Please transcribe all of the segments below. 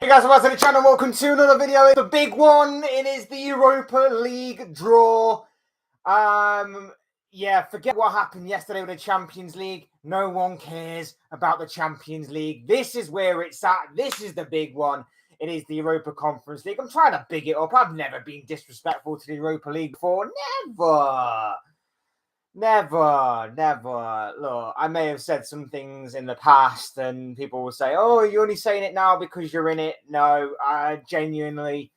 Hey guys, welcome to the channel. Welcome to another video. It's the big one. It is the Europa League draw. Forget what happened yesterday with the Champions League. No one cares about the Champions League. This is where it's at. This is the big one. It is the Europa Conference League. I'm trying to big it up. I've never been disrespectful to the Europa League before. Never. Look, I may have said some things in the past and people will say, oh, you're only saying it now because you're in it. No, genuinely,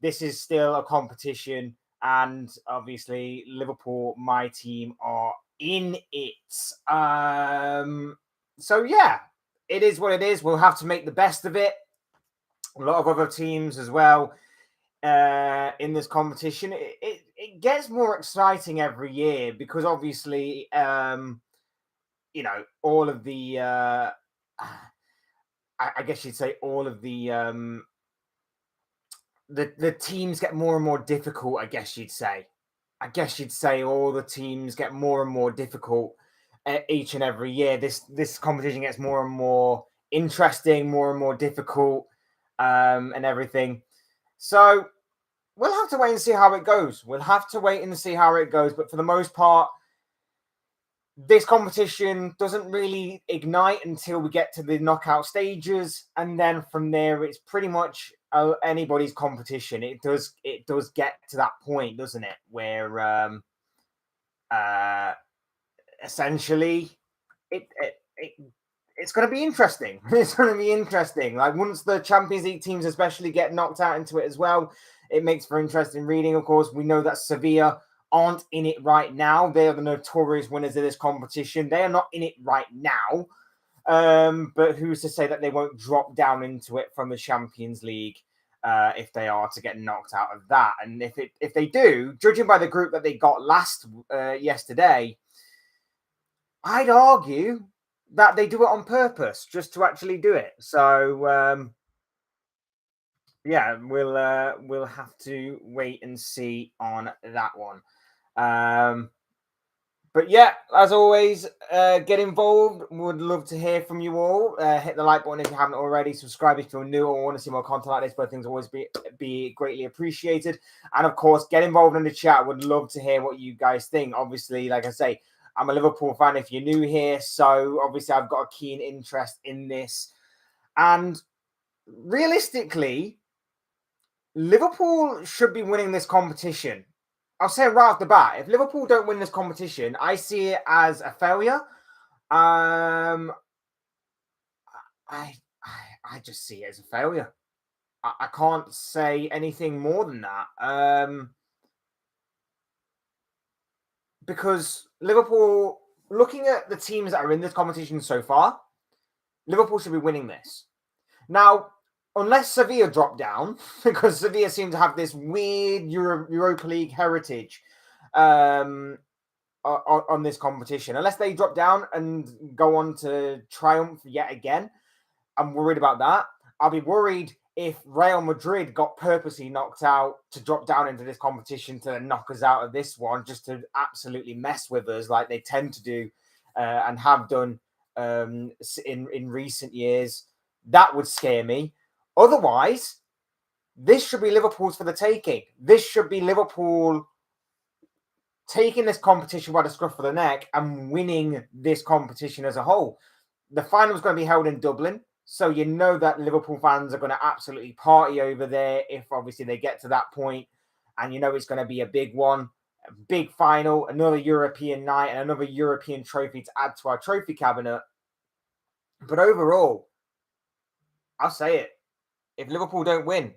this is still a competition. And obviously, Liverpool, my team, are in it. So, yeah, it is what it is. We'll have to make the best of it. A lot of other teams as well in this competition. It gets more exciting every year because obviously, all of the, I guess you'd say all of the teams get more and more difficult. I guess you'd say all the teams get more and more difficult each and every year. This competition gets more and more interesting, more and more difficult, and everything. So we'll have to wait and see how it goes. But for the most part, this competition doesn't really ignite until we get to the knockout stages. And then from there, it's pretty much anybody's competition. It does get to that point, doesn't it? Where essentially it's going to be interesting. It's going to be interesting. Like once the Champions League teams especially get knocked out into it as well, it makes for interesting reading. Of course, we know that Sevilla aren't in it right now. They are the notorious winners of this competition. They are not in it right now. But who's to say that they won't drop down into it from the Champions League if they are to get knocked out of that? And if they do, judging by the group that they got yesterday, I'd argue that they do it on purpose just to actually do it. So we'll have to wait and see on that one. But yeah, as always, get involved. Would love to hear from you all. Hit the like button if you haven't already. Subscribe if you're new or want to see more content like this. Both things always be greatly appreciated. And of course, get involved in the chat. Would love to hear what you guys think. Obviously, like I say, I'm a Liverpool fan if you're new here. So obviously I've got a keen interest in this. And realistically, Liverpool should be winning this competition. I'll say it right off the bat. If Liverpool don't win this competition, I see it as a failure. I just see it as a failure. I can't say anything more than that. Because Liverpool, looking at the teams that are in this competition so far, Liverpool should be winning this. Now, unless Sevilla drop down, because Sevilla seem to have this weird Europa League heritage on this competition. Unless they drop down and go on to triumph yet again, I'm worried about that. I'll be worried if Real Madrid got purposely knocked out to drop down into this competition to knock us out of this one, just to absolutely mess with us like they tend to do and have done in recent years. That would scare me. Otherwise, this should be Liverpool's for the taking. This should be Liverpool taking this competition by the scruff of the neck and winning this competition as a whole. The final is going to be held in Dublin. So you know that Liverpool fans are going to absolutely party over there if obviously they get to that point. And you know it's going to be a big one, a big final, another European night and another European trophy to add to our trophy cabinet. But overall, I'll say it. If Liverpool don't win,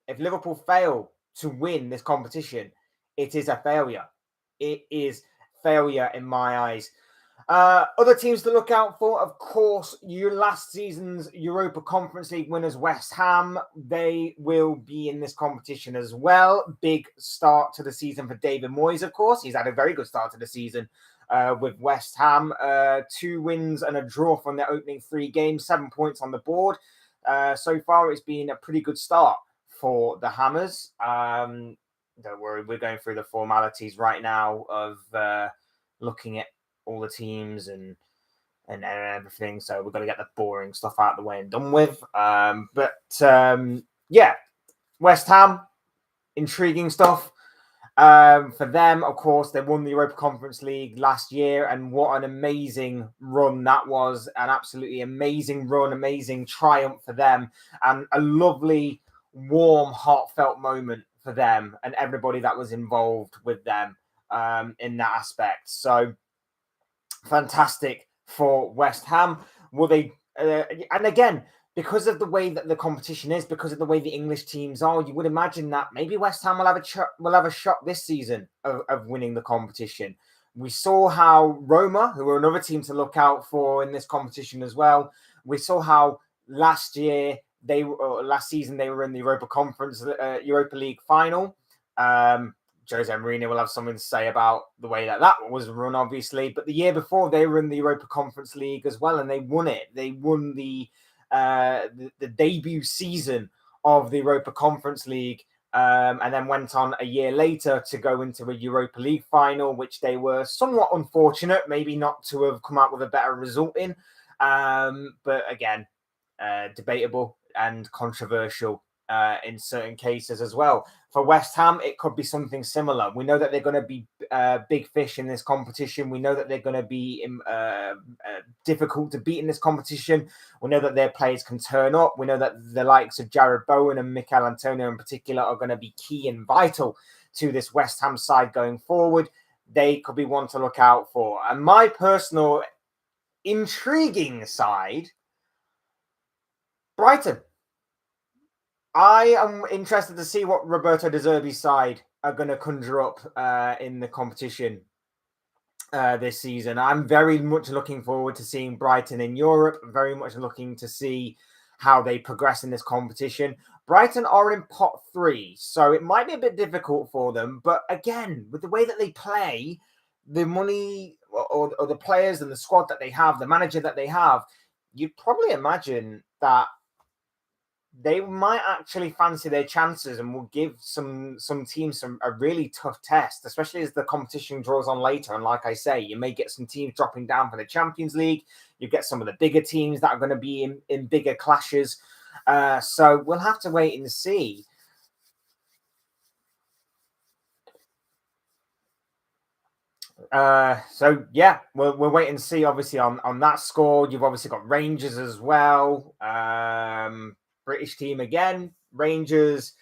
if Liverpool fail to win this competition, it is a failure. It is failure in my eyes. Other teams to look out for, of course, last season's Europa Conference League winners, West Ham. They will be in this competition as well. Big start to the season for David Moyes, of course. He's had a very good start to the season with West Ham. 2 wins and a draw from their opening 3 games, 7 points on the board. So far, it's been a pretty good start for the Hammers. Don't worry, we're going through the formalities right now of looking at all the teams and and everything. So we've got to get the boring stuff out of the way and done with. Yeah, West Ham, intriguing stuff. For them, of course, they won the Europa Conference League last year, and what an amazing run that was. An absolutely amazing run, amazing triumph for them, and a lovely, warm, heartfelt moment for them and everybody that was involved with them in that aspect. So fantastic for West Ham. Will they? And again, because of the way that the competition is, because of the way the English teams are, you would imagine that maybe West Ham will have a shot this season of winning the competition. We saw how Roma, who are another team to look out for in this competition as well. We saw how last season they were in the Europa League final. Jose Mourinho will have something to say about the way that was run, obviously. But the year before, they were in the Europa Conference League as well, and they won it. They won the debut season of the Europa Conference League, and then went on a year later to go into a Europa League final, which they were somewhat unfortunate, maybe not to have come out with a better result in. But again, debatable and controversial in certain cases as well. For West Ham, it could be something similar. We know that they're going to be big fish in this competition. We know that they're going to be difficult to beat in this competition. We know that their players can turn up. We know that the likes of Jared Bowen and Mikel Antonio in particular are going to be key and vital to this West Ham side going forward. They could be one to look out for. And my personal intriguing side, Brighton. I am interested to see what Roberto De Zerbi's side are going to conjure up in the competition this season. I'm very much looking forward to seeing Brighton in Europe. Very much looking to see how they progress in this competition. Brighton are in pot 3, so it might be a bit difficult for them. But again, with the way that they play, the money or the players and the squad that they have, the manager that they have, you'd probably imagine that they might actually fancy their chances and will give some teams a really tough test, especially as the competition draws on later. And like I say, you may get some teams dropping down for the Champions League. You get some of the bigger teams that are going to be in bigger clashes. So we'll have to wait and see. So yeah, we'll wait and see. Obviously, on that score, you've obviously got Rangers as well. British team again, Rangers.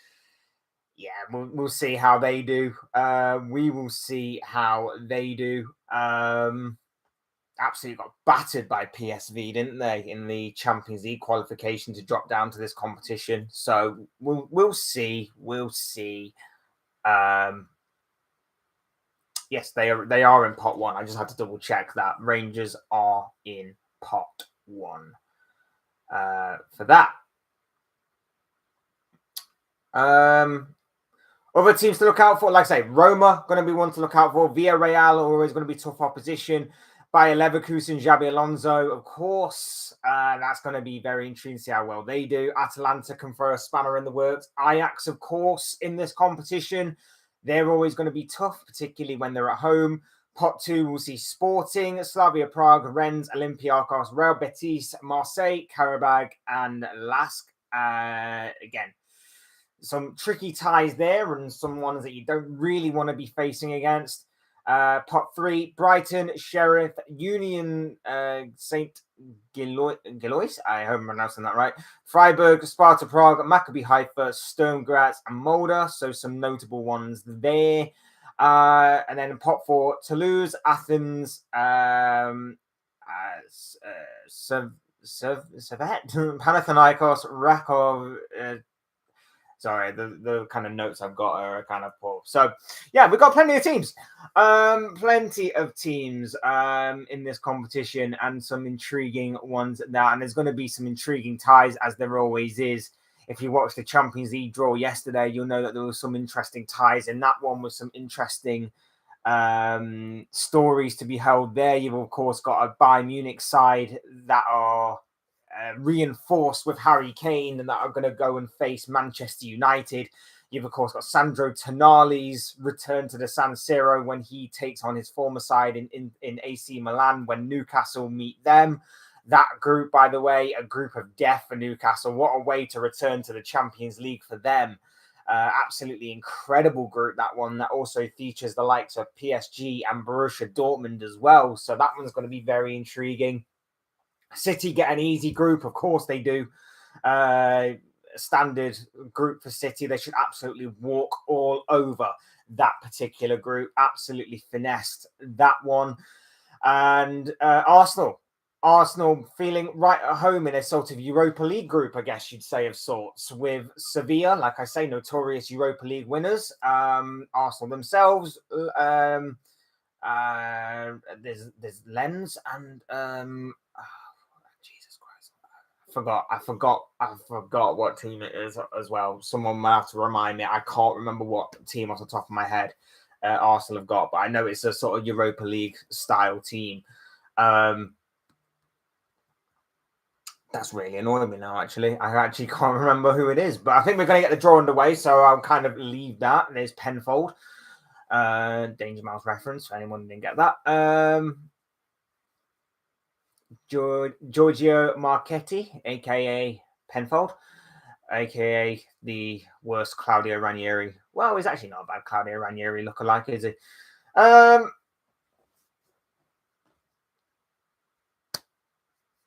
Yeah, we'll see how they do. We will see how they do. Absolutely got battered by PSV, didn't they, in the Champions League qualification to drop down to this competition? So we'll see. We'll see. Yes, they are in pot 1. I just had to double check that. Rangers are in pot 1 for that. Other teams to look out for, like I say, Roma going to be one to look out for. Villarreal are always going to be tough opposition. Bayer Leverkusen, Xabi Alonso, of course. That's going to be very intriguing to see how well they do. Atalanta can throw a spanner in the works. Ajax, of course, in this competition. They're always going to be tough, particularly when they're at home. Pot 2, we'll see Sporting, Slavia Prague, Rennes, Olympiacos, Real Betis, Marseille, Karabag, and Lask. Again, some tricky ties there and some ones that you don't really want to be facing against. Pot 3, Brighton, Sheriff, Union St. Gillois, I hope I'm pronouncing that right. Freiburg, Sparta Prague, Maccabi Haifa, Sturm Graz, and Molde. So some notable ones there. And then in pot 4, Toulouse, Athens, Servette, Panathinaikos, Rakov. Sorry, the kind of notes I've got are kind of poor. So, yeah, we've got plenty of teams. In this competition and some intriguing ones now. And there's going to be some intriguing ties, as there always is. If you watched the Champions League draw yesterday, you'll know that there were some interesting ties in that one with some interesting stories to be held there. You've, of course, got a Bayern Munich side that are reinforced with Harry Kane and that are going to go and face Manchester United. You've, of course, got Sandro Tonali's return to the San Siro when he takes on his former side in AC Milan when Newcastle meet them. That group, by the way, a group of death for Newcastle. What a way to return to the Champions League for them. Absolutely incredible group, that one. That also features the likes of PSG and Borussia Dortmund as well. So that one's going to be very intriguing. City get an easy group. Of course they do. Standard group for City. They should absolutely walk all over that particular group. Absolutely finessed that one. And Arsenal feeling right at home in a sort of Europa League group, I guess you'd say, of sorts, with Sevilla, like I say, notorious Europa League winners. Arsenal themselves. There's Lens and Jesus Christ, I forgot what team it is as well. Someone might have to remind me. I can't remember what team off the top of my head Arsenal have got, but I know it's a sort of Europa League style team. That's really annoying me now, actually. I actually can't remember who it is, but I think we're going to get the draw underway, so I'll kind of leave that. There's Penfold. Danger Mouse reference, for anyone who didn't get that. Giorgio Marchetti, a.k.a. Penfold, a.k.a. the worst Claudio Ranieri. Well, he's actually not a bad Claudio Ranieri lookalike, is he?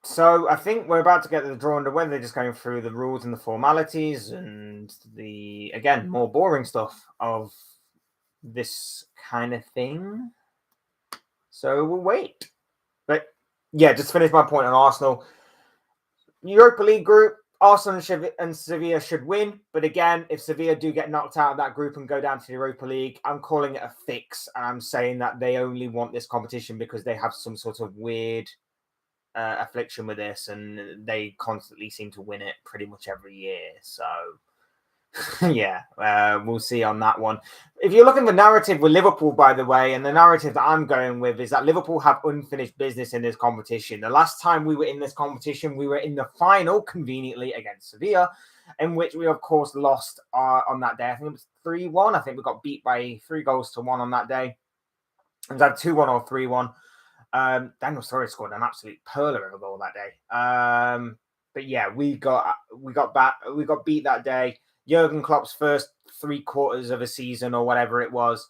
So I think we're about to get the draw underway. They're just going through the rules and the formalities and the, again, more boring stuff of this kind of thing. So we'll wait. But yeah, just finish my point on Arsenal. Europa League group, Arsenal and Sevilla should win. But again, if Sevilla do get knocked out of that group and go down to the Europa League, I'm calling it a fix. And I'm saying that they only want this competition because they have some sort of weird affliction with this, and they constantly seem to win it pretty much every year. So yeah, we'll see on that one. If you're looking at the narrative with Liverpool, by the way, and the narrative that I'm going with is that Liverpool have unfinished business in this competition. The last time we were in this competition, we were in the final, conveniently, against Sevilla, in which we, of course, lost on that day. I think it was 3-1. I think we got beat by 3-1 on that day. It was either 2-1 or 3-1. Daniel Sturridge scored an absolute perler of a goal that day. But yeah, we got beat that day. Jurgen Klopp's first 3 quarters of a season or whatever it was.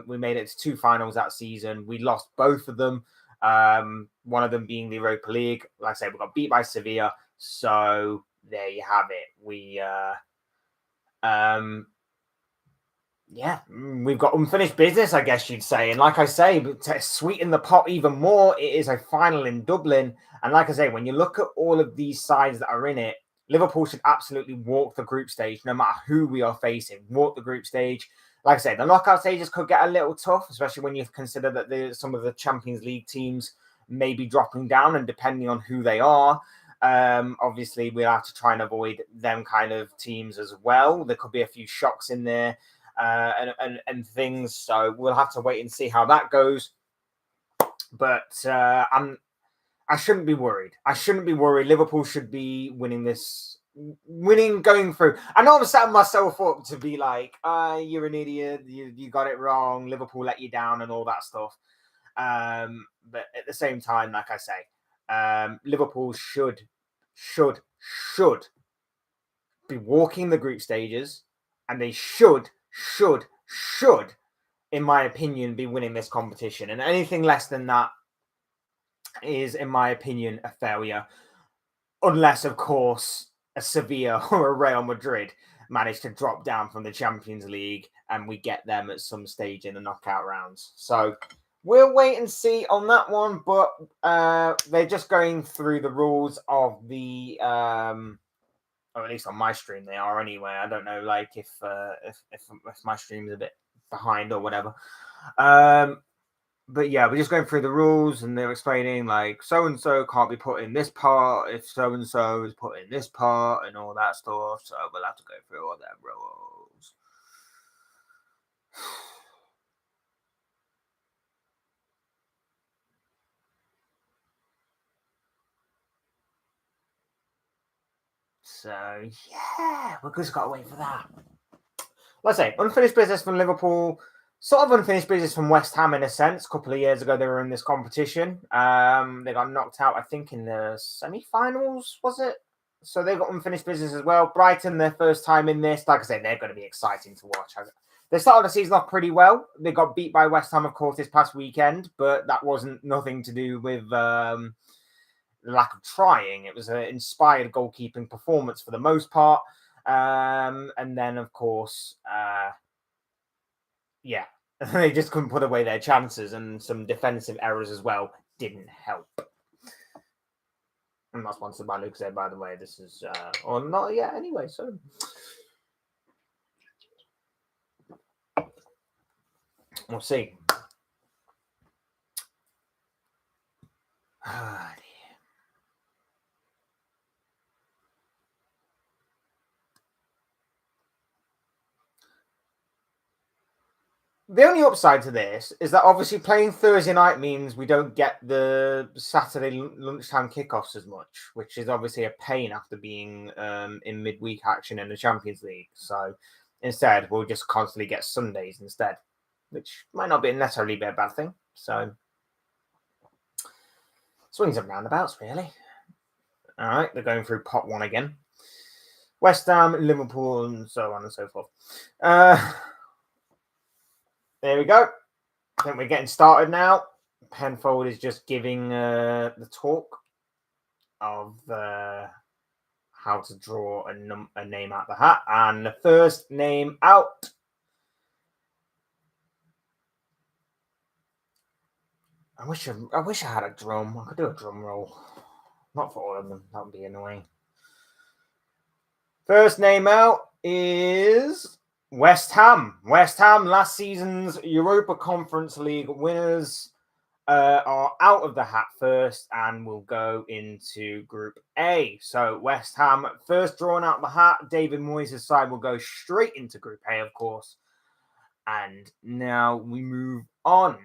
We made it to 2 finals that season. We lost both of them. One of them being the Europa League. Like I said, we got beat by Sevilla. So there you have it. Yeah, we've got unfinished business, I guess you'd say. And like I say, to sweeten the pot even more, it is a final in Dublin. And like I say, when you look at all of these sides that are in it, Liverpool should absolutely walk the group stage, no matter who we are facing. Walk the group stage. Like I say, the knockout stages could get a little tough, especially when you consider that some of the Champions League teams may be dropping down, and depending on who they are. Obviously, we'll have to try and avoid them kind of teams as well. There could be a few shocks in there. And things. So we'll have to wait and see how that goes. But I shouldn't be worried. Liverpool should be winning going through. I know I'm setting myself up to be like, you're an idiot. You got it wrong. Liverpool let you down and all that stuff. But at the same time, like I say, Liverpool should be walking the group stages, and they should, in my opinion, be winning this competition. And anything less than that is, in my opinion, a failure. Unless, of course, a Sevilla or a Real Madrid manage to drop down from the Champions League and we get them at some stage in the knockout rounds. So we'll wait and see on that one. But they're just going through the rules of the... or at least on my stream they are anyway. I don't know, like if my stream is a bit behind or whatever. But yeah, we're just going through the rules, and they're explaining like so and so can't be put in this part if so and so is put in this part and all that stuff. So we'll have to go through all them rules. So yeah, we've just got to wait for that. let's say, unfinished business from Liverpool. Sort of unfinished business from West Ham in a sense. A couple of years ago, they were in this competition. They got knocked out, I think, in the semi-finals, was it? So they got unfinished business as well. Brighton, their first time in this. Like I said, they're going to be exciting to watch. They started the season off pretty well. They got beat by West Ham, of course, this past weekend, but that wasn't nothing to do with lack of trying. It was an inspired goalkeeping performance for the most part. And then, of course, yeah, they just couldn't put away their chances, and some defensive errors as well didn't help. I'm not sponsored by Lucas, by the way. This is, or not yet anyway, so. We'll see. The only upside to this is that obviously playing Thursday night means we don't get the Saturday lunchtime kickoffs as much, which is obviously a pain after being in midweek action in the Champions League. So instead, we'll just constantly get Sundays instead, which might not necessarily be a bad thing. So swings and roundabouts, really. All right, they're going through pot one again. West Ham, Liverpool, and so on and so forth. There we go. I think we're getting started now. Penfold is just giving the talk of how to draw a name out the hat. And the first name out. I wish I had a drum. I could do a drum roll. Not for all of them. That would be annoying. First name out is West Ham. West Ham, last season's Europa Conference League winners, are out of the hat first and will go into Group A. So West Ham, first drawn out the hat. David Moyes' side will go straight into Group A, of course. And now we move on.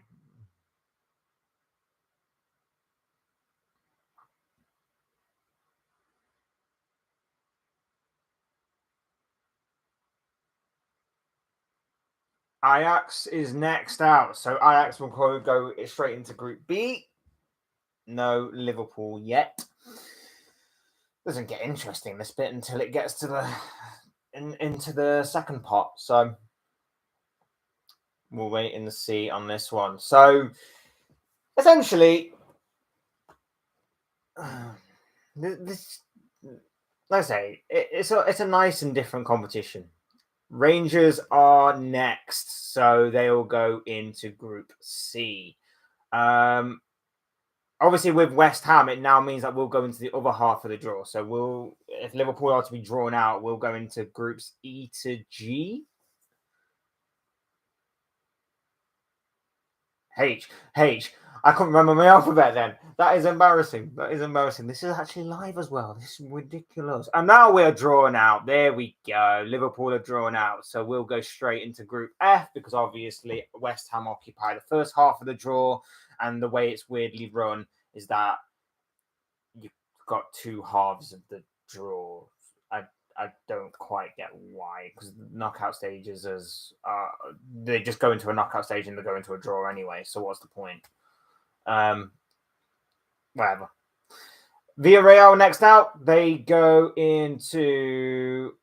Ajax is next out. So Ajax will probably go straight into Group B. No Liverpool yet. Doesn't get interesting, this bit, until it gets to the into the second pot. So we'll wait and see on this one. So essentially, this, like I say, it's a nice and different competition. Rangers are next, so they'll go into Group C. Obviously, with West Ham, it now means that we'll go into the other half of the draw. So if Liverpool are to be drawn out, we'll go into Groups E to G. H. I couldn't remember my alphabet then. That is embarrassing. This is actually live as well. This is ridiculous. And now we're drawn out. There we go. Liverpool are drawn out. So we'll go straight into Group F because obviously West Ham occupy the first half of the draw. And the way it's weirdly run is that you've got two halves of the draw. I don't quite get why, because knockout stages they just go into a knockout stage and they go into a draw anyway. So what's the point? Whatever. Villarreal next out. They go into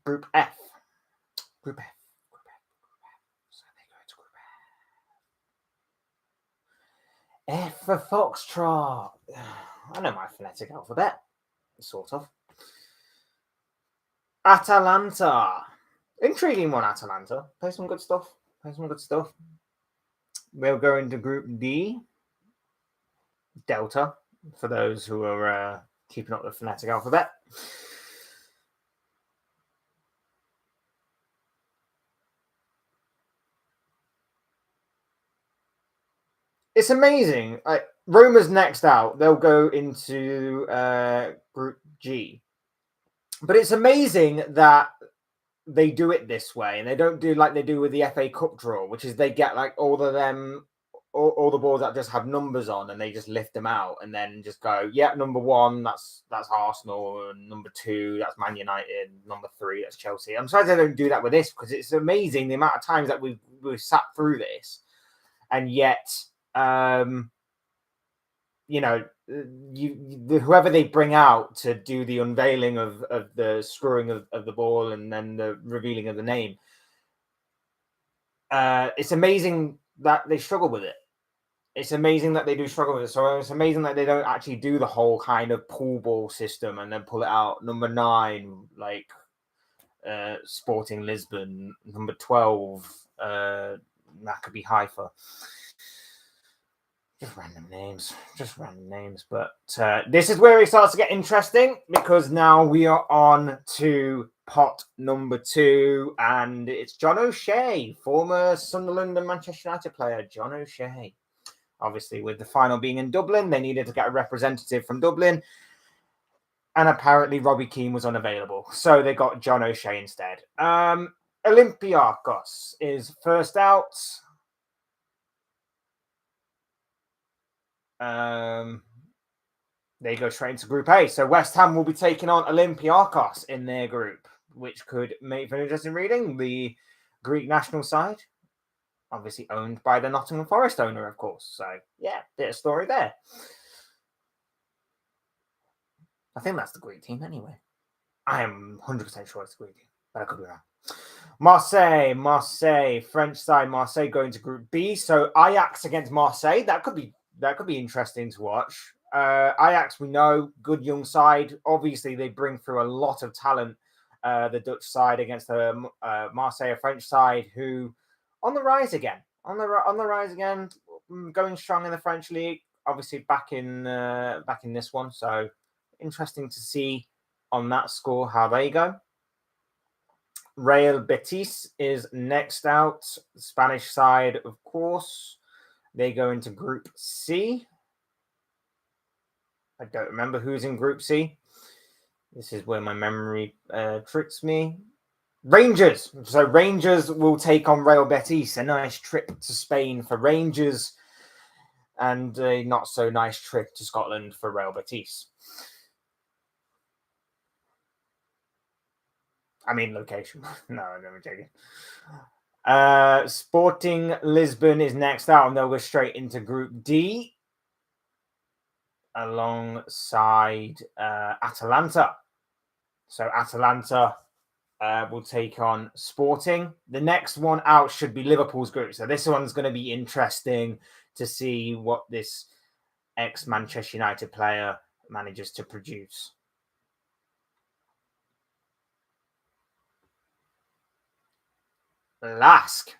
Group F. So they go into Group F. F for Foxtrot. I know my phonetic alphabet, sort of. Atalanta. Intriguing one, Atalanta. Play some good stuff. We'll go into Group D. Delta, for those who are keeping up the phonetic alphabet. It's amazing. Roma's next out. They'll go into Group G. But it's amazing that they do it this way, and they don't do like they do with the FA Cup draw, which is they get like all of them all the balls that just have numbers on, and they just lift them out and then just go, yeah, number 1, that's Arsenal, and number 2, that's Man United, number 3, that's Chelsea. I'm surprised they don't do that with this, because it's amazing the amount of times that we've sat through this, and yet, whoever they bring out to do the unveiling of the screwing of the ball and then the revealing of the name, it's amazing that they struggle with it. It's amazing that they do struggle with it. So it's amazing that they don't actually do the whole kind of pool ball system and then pull it out. Number 9, like Sporting Lisbon. Number 12, Maccabi Haifa. Just random names. But this is where it starts to get interesting, because now we are on to pot number 2, and it's John O'Shea, former Sunderland and Manchester United player, John O'Shea. Obviously, with the final being in Dublin, they needed to get a representative from Dublin, and apparently Robbie Keane was unavailable, so they got John O'Shea instead. Olympiacos is first out. They go straight into Group A. So West Ham will be taking on Olympiacos in their group, which could make for an interesting reading. The Greek national side, obviously owned by the Nottingham Forest owner, of course. So, yeah, bit of story there. I think that's the Greek team anyway. I am 100% sure it's the Greek team, but I could be wrong. Marseille, French side, Marseille going to Group B. So Ajax against Marseille, that could be interesting to watch. Ajax, we know, good young side. Obviously, they bring through a lot of talent. The Dutch side against the Marseille French side, who on the rise again, going strong in the French league. Obviously, back in this one. So interesting to see on that score how they go. Real Betis is next out. The Spanish side, of course. They go into Group C. I don't remember who's in Group C. This is where my memory tricks me. Rangers. So Rangers will take on Real Betis. A nice trip to Spain for Rangers, and a not so nice trip to Scotland for Real Betis. I mean location. No, I'm joking. Sporting Lisbon is next out, and they'll go straight into Group D alongside Atalanta. So Atalanta will take on Sporting. The next one out should be Liverpool's group. So this one's going to be interesting to see what this ex-Manchester United player manages to produce. Lask.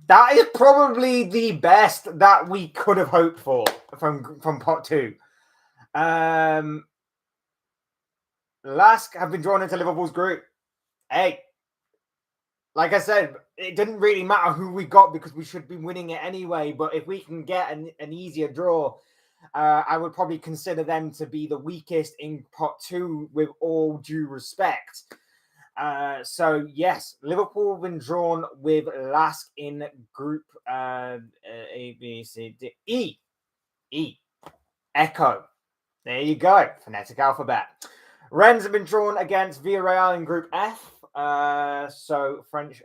That is probably the best that we could have hoped for from pot 2. Lask have been drawn into Liverpool's group. Hey, like I said, it didn't really matter who we got because we should be winning it anyway. But if we can get an easier draw, I would probably consider them to be the weakest in pot 2 with all due respect. So yes, Liverpool have been drawn with Lask in Group A, B, C, D, E. Echo. There you go. Phonetic alphabet. Rennes have been drawn against Villarreal in Group F. So France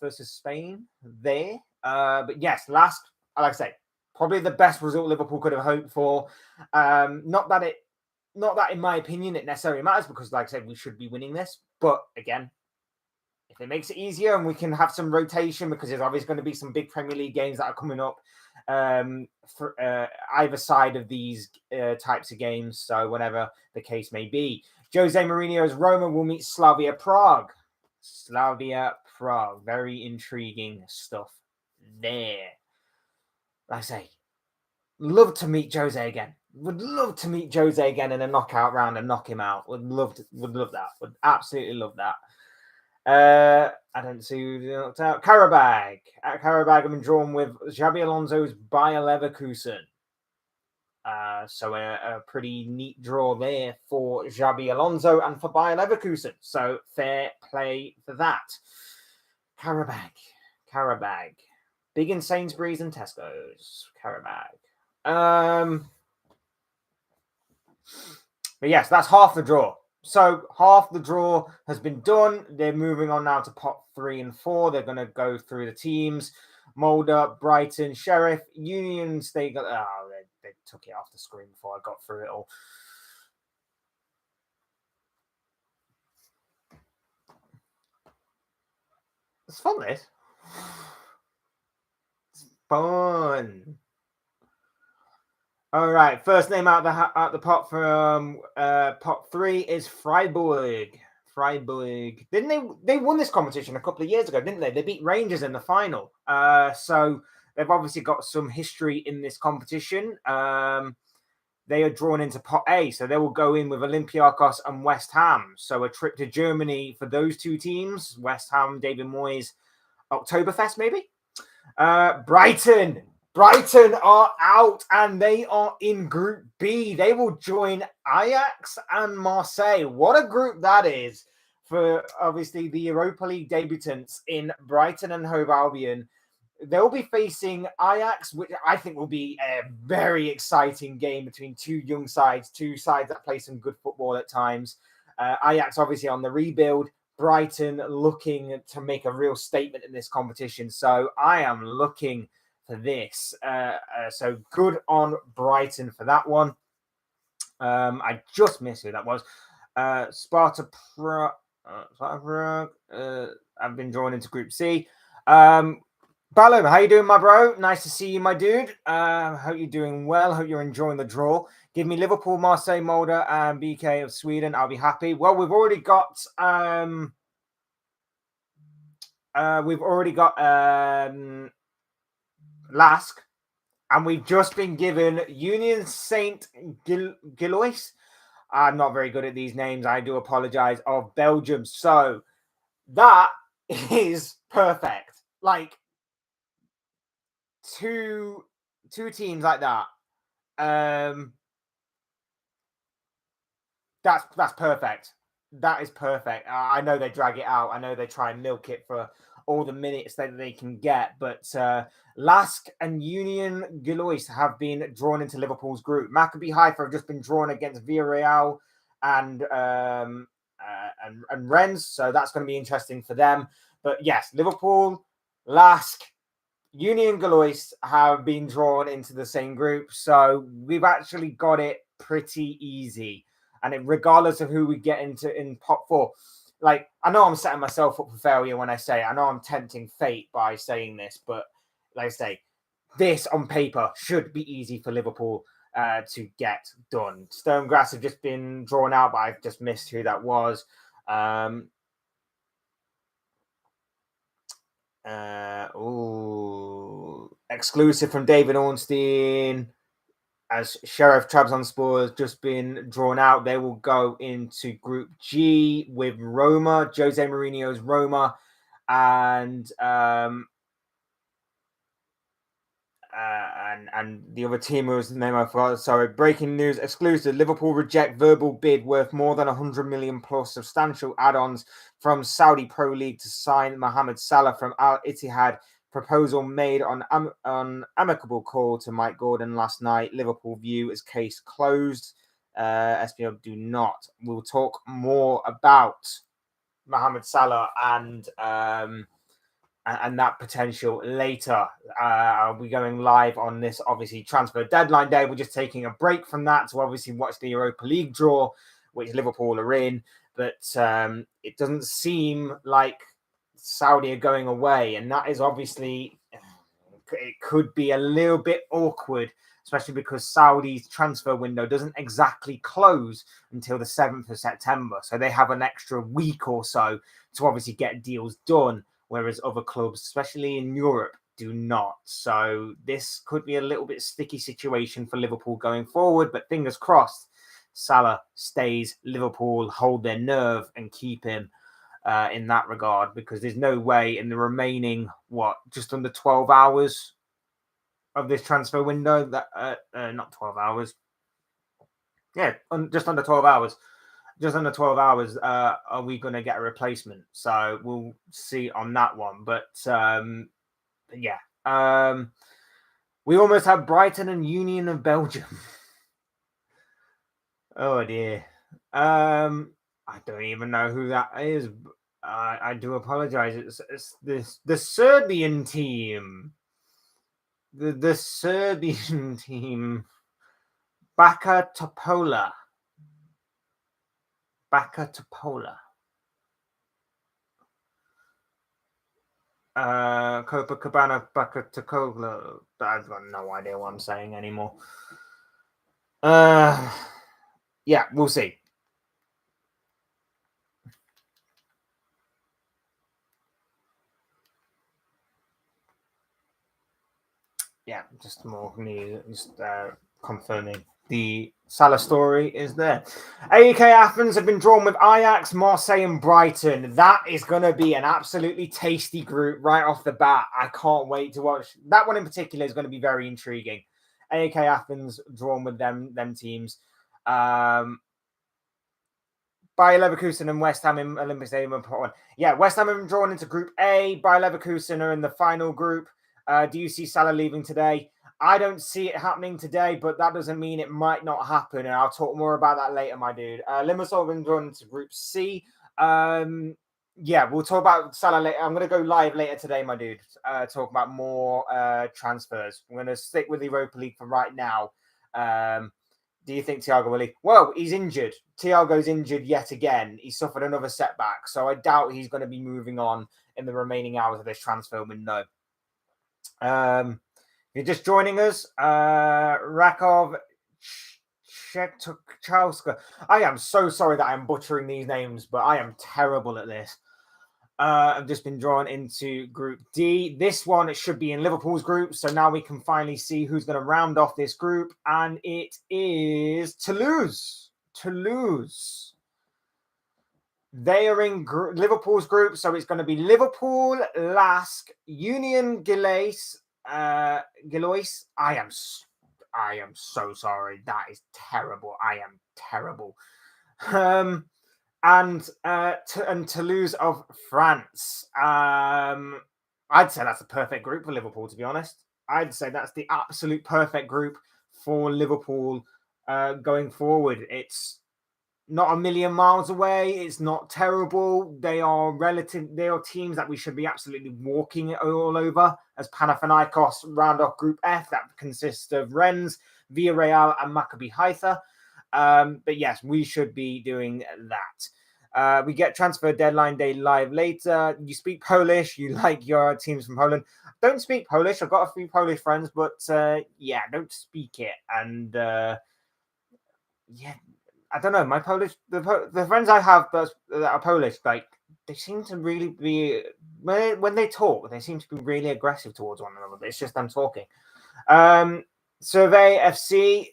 versus Spain there. But yes, Lask, like I say, probably the best result Liverpool could have hoped for. Not that, in my opinion, it necessarily matters because, like I said, we should be winning this. But again, if it makes it easier and we can have some rotation, because there's obviously going to be some big Premier League games that are coming up for either side of these types of games. So whatever the case may be, Jose Mourinho's Roma will meet Slavia Prague. Very intriguing stuff there. Like I say, love to meet Jose again. Would love to meet Jose again in a knockout round and knock him out. Would love that. Would absolutely love that. I don't see who knocked out. Karabag. At Karabag, I've been drawn with Xabi Alonso's Bayer Leverkusen. So a pretty neat draw there for Xabi Alonso and for Bayer Leverkusen. So fair play for that. Karabag. Big in Sainsbury's and Tesco's. Carry bag. But yes, that's half the draw. So half the draw has been done. They're moving on now to pot 3 and 4. They're going to go through the teams. Mulder, Brighton, Sheriff, Union. They took it off the screen before I got through it all. It's fun, this. It's fun. All right, first name out the pot from pot 3 is Freiburg. Freiburg. Didn't they won this competition a couple of years ago, didn't they? They beat Rangers in the final. So they've obviously got some history in this competition. They are drawn into pot A, so they will go in with Olympiacos and West Ham. So a trip to Germany for those two teams. West Ham, David Moyes, Oktoberfest maybe. Brighton are out and they are in Group B. They will join Ajax and Marseille. What a group that is for, obviously, the Europa League debutants in Brighton and Hove Albion. They'll be facing Ajax, which I think will be a very exciting game between two young sides, two sides that play some good football at times. Ajax, obviously, on the rebuild. Brighton looking to make a real statement in this competition. So I am looking for this. So good on Brighton for that one. I just missed who that was. Sparta Prague. I've been drawn into Group C. Ballum, how you doing, my bro? Nice to see you, my dude. Hope you're doing well. Hope you're enjoying the draw. Give me Liverpool, Marseille, Mulder, and BK of Sweden. I'll be happy. Well, we've already got Lask, and we've just been given Union Saint Gillois. I'm not very good at these names. I do apologize. Of Belgium. So that is perfect. Like two teams like that. That's perfect. That is perfect. I know they drag it out. I know they try and milk it for all the minutes that they can get. But Lask and Union Gillois have been drawn into Liverpool's group. Maccabi Haifa have just been drawn against Villarreal and Rennes. So that's going to be interesting for them. But yes, Liverpool, Lask, Union Gillois have been drawn into the same group. So we've actually got it pretty easy. And regardless of who we get into in pot 4, like, I know I'm setting myself up for failure when I say it. I know I'm tempting fate by saying this, but like I say, this on paper should be easy for Liverpool to get done. Stonegrass have just been drawn out, but I've just missed who that was. Exclusive from David Ornstein. As Sheriff Trabzonspor has just been drawn out, they will go into Group G with Roma, Jose Mourinho's Roma, and the other team was the name I forgot. Sorry. Breaking news exclusive: Liverpool reject verbal bid worth more than 100 million plus substantial add-ons from Saudi Pro League to sign Mohamed Salah from Al Ittihad. Proposal made on amicable call to Mike Gordon last night. Liverpool view as case closed. SPL do not. We'll talk more about Mohamed Salah and that potential later. I'll be going live on this, obviously, transfer deadline day. We're just taking a break from that to obviously watch the Europa League draw, which Liverpool are in. But it doesn't seem like Saudi are going away, and that is obviously, it could be a little bit awkward, especially because Saudi's transfer window doesn't exactly close until the 7th of September. So they have an extra week or so to obviously get deals done, whereas other clubs, especially in Europe, do not. So this could be a little bit sticky situation for Liverpool going forward, but fingers crossed Salah stays, Liverpool hold their nerve and keep him in that regard, because there's no way in the remaining, just under 12 hours of this transfer window, that not 12 hours. Yeah, just under 12 hours. Just under 12 hours, are we going to get a replacement? So we'll see on that one. But yeah, We almost have Brighton and Union of Belgium. Oh dear. I don't even know who that is. I do apologize. It's the Serbian team. The Serbian team. Baka Topola. Copacabana Baka Topola. I've got no idea what I'm saying anymore. Yeah, we'll see. Yeah, just more news. Just confirming the Salah story is there. AEK Athens have been drawn with Ajax, Marseille, and Brighton. That is going to be an absolutely tasty group right off the bat. I can't wait to watch. That one in particular is going to be very intriguing. AEK Athens drawn with them teams. Bayer Leverkusen and West Ham in Olympic Stadium. Yeah, West Ham have been drawn into Group A. Bayer Leverkusen are in the final group. Do you see Salah leaving today? I don't see it happening today, but that doesn't mean it might not happen. And I'll talk more about that later, my dude. Limassol have been drawn into Group C. Yeah, we'll talk about Salah later. I'm going to go live later today, my dude. Talk about more transfers. I'm going to stick with the Europa League for right now. Do you think Thiago will leave? Well, he's injured. Thiago's injured yet again. He suffered another setback. So I doubt he's going to be moving on in the remaining hours of this transfer window. If you're just joining us, Rakov Shetukowska. I am so sorry that I'm butchering these names, but I am terrible at this. I've just been drawn into Group D. This one, it should be in Liverpool's group. So now we can finally see who's going to round off this group. And it is Toulouse. They are in Liverpool's group. So it's going to be Liverpool, Lask, Union Gillois. I am so sorry. That is terrible. I am terrible. And Toulouse of France. I'd say that's a perfect group for Liverpool, to be honest. I'd say that's the absolute perfect group for Liverpool going forward. It's not a million miles away. It's not terrible. They are teams that we should be absolutely walking all over as Panathinaikos round off Group F that consists of Rennes, Villarreal, and Maccabi Haifa. But yes, we should be doing that. We get transfer deadline day live later. You speak Polish. You like your teams from Poland. Don't speak Polish. I've got a few Polish friends, but yeah, don't speak it. And yeah, I don't know. My Polish, the friends I have that are Polish, like they seem to really be when they talk, they seem to be really aggressive towards one another. But it's just them talking. Survey FC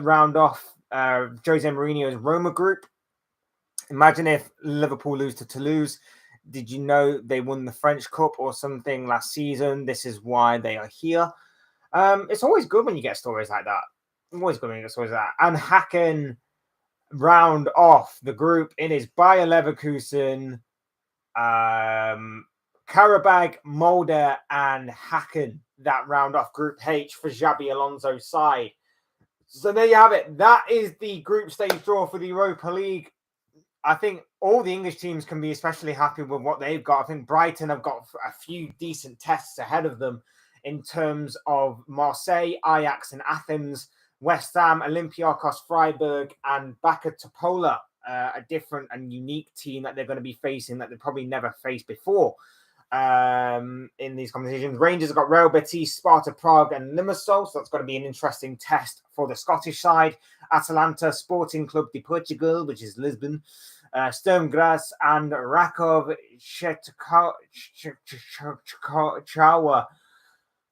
round off Jose Mourinho's Roma group. Imagine if Liverpool lose to Toulouse. Did you know they won the French Cup or something last season? This is why they are here. It's always good when you get stories like that. Always good when you get stories like that. And Hacken round off the group in his Bayer Leverkusen, Karabag, Molde, and Hacken that round off Group H for Xabi Alonso's side. So there you have it. That is the group stage draw for the Europa League. I think all the English teams can be especially happy with what they've got. I think Brighton have got a few decent tests ahead of them in terms of Marseille, Ajax, and Athens, West Ham, Olympiacos, Freiburg, and Baka Topola, a different and unique team that they're going to be facing that they've probably never faced before in these competitions. Rangers have got Real Betis, Sparta Prague, and Limassol, so that's going to be an interesting test for the Scottish side. Atalanta, Sporting Club de Portugal, which is Lisbon, Sturm Graz, and Rakov Shetukowska.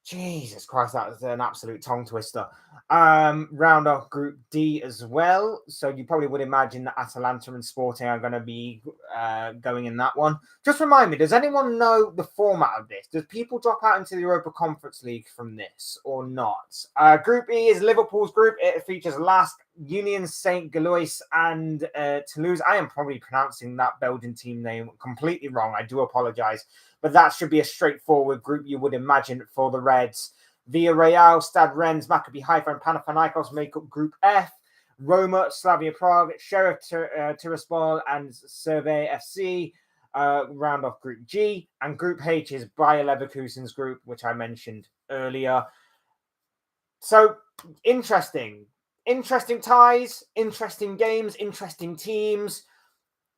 Jesus Christ, that was an absolute tongue twister. Round off Group D as well. So you probably would imagine that Atalanta and Sporting are going to be going in that one. Just remind me, does anyone know the format of this? Does people drop out into the Europa Conference League from this or not? Group E is Liverpool's group. It features Lask, Union Saint Galois and Toulouse. I am probably pronouncing that Belgian team name completely wrong. I do apologize, but that should be a straightforward group, you would imagine, for the Reds. Villarreal, Stade Rennes, Maccabi Haifa, and Panathinaikos make up Group F. Roma, Slavia Prague, Sheriff Tiraspol, and Survey FC round off Group G. And Group H is Bayer Leverkusen's group, which I mentioned earlier. So, interesting ties, interesting games, interesting teams.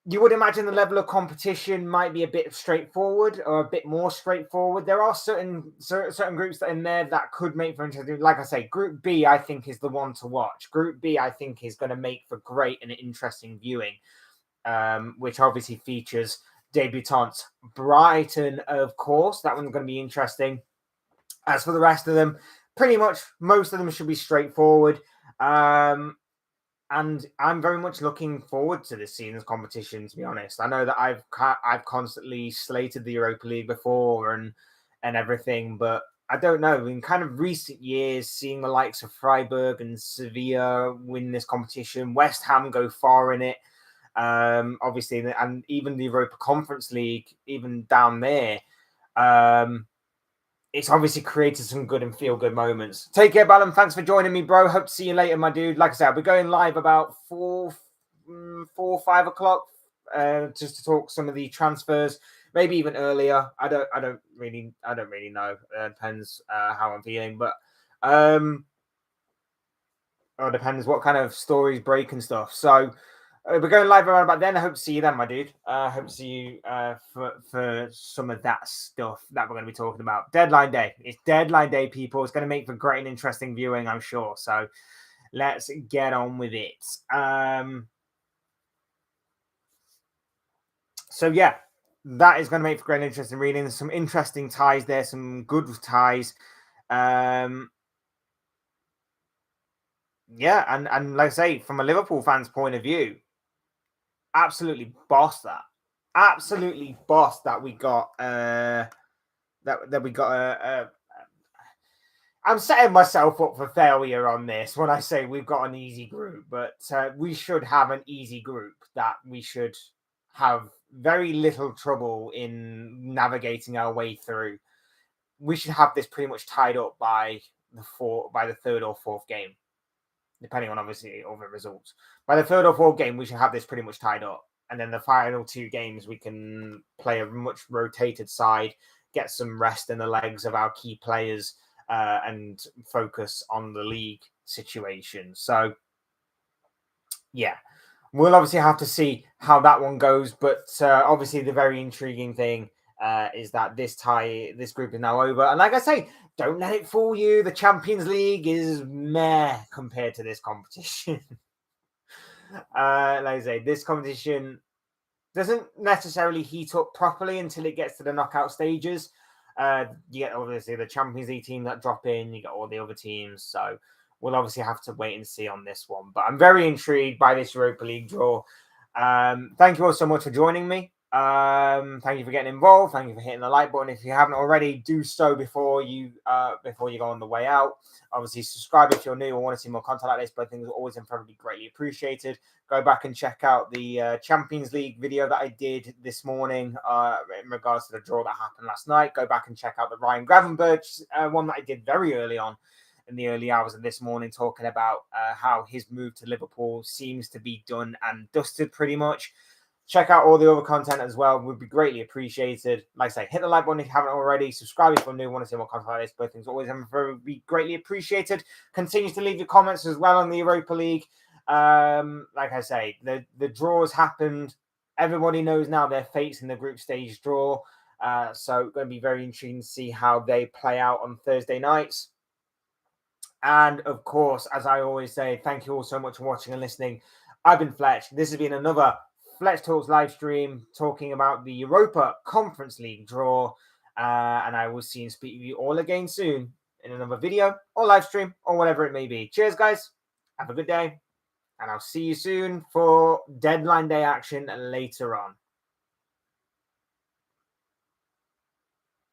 You would imagine the level of competition might be a bit straightforward or a bit more straightforward. There are certain groups that in there that could make for interesting. Like I say, Group B, I think, is the one to watch. Group B, I think, is going to make for great and interesting viewing, which obviously features debutants Brighton, of course. That one's going to be interesting. As for the rest of them, pretty much most of them should be straightforward. And I'm very much looking forward to this season's competition, to be honest. I know that I've constantly slated the Europa League before and everything, but I don't know. In kind of recent years, seeing the likes of Freiburg and Sevilla win this competition, West Ham go far in it, obviously, and even the Europa Conference League, even down there, it's obviously created some good and feel-good moments. Take care, Ballum. Thanks for joining me, bro. Hope to see you later, my dude. Like I said, I'll be going live about 4, 5 o'clock just to talk some of the transfers. Maybe even earlier. I don't really know. Depends how I'm feeling, but it depends what kind of stories break and stuff. So we're going live around about then. I hope to see you then, my dude. I hope to see you for some of that stuff that we're going to be talking about. Deadline day. It's deadline day, people. It's going to make for great and interesting viewing, I'm sure. So let's get on with it. So yeah, that is going to make for great and interesting reading. There's some interesting ties there, some good ties. Yeah, and like I say, from a Liverpool fan's point of view, absolutely boss that. Absolutely boss that we got that we got I'm setting myself up for failure on this when I say we've got an easy group, but we should have an easy group that we should have very little trouble in navigating our way through. We should have this pretty much tied up by the third or fourth game, depending on obviously other results. By the third or fourth game, we should have this pretty much tied up. And then the final 2 games, we can play a much rotated side, get some rest in the legs of our key players, and focus on the league situation. So, yeah, we'll obviously have to see how that one goes. But obviously, the very intriguing thing is that this group is now over. And like I say, don't let it fool you. The Champions League is meh compared to this competition. Like I say, this competition doesn't necessarily heat up properly until it gets to the knockout stages. You get obviously the Champions League team that drop in, you get all the other teams. So we'll obviously have to wait and see on this one. But I'm very intrigued by this Europa League draw. Thank you all so much for joining me. Thank you for getting involved. Thank you for hitting the like button. If you haven't already, do so before you go on the way out. Obviously, subscribe if you're new or want to see more content like this. But things are always incredibly greatly appreciated. Go back and check out the Champions League video that I did this morning in regards to the draw that happened last night. Go back and check out the Ryan Gravenberch one that I did very early on in the early hours of this morning, talking about how his move to Liverpool seems to be done and dusted pretty much. Check out all the other content as well. Would be greatly appreciated. Like I say, hit the like button if you haven't already. Subscribe if you're new. Want to see more content like this. Both things always would be greatly appreciated. Continue to leave your comments as well on the Europa League. Like I say, the draws happened. Everybody knows now their fates in the group stage draw. So going to be very intriguing to see how they play out on Thursday nights. And of course, as I always say, thank you all so much for watching and listening. I've been Fletch. This has been another Fletch Talks live stream talking about the Europa Conference League draw. And I will see and speak with you all again soon in another video or live stream or whatever it may be. Cheers, guys. Have a good day. And I'll see you soon for deadline day action later on.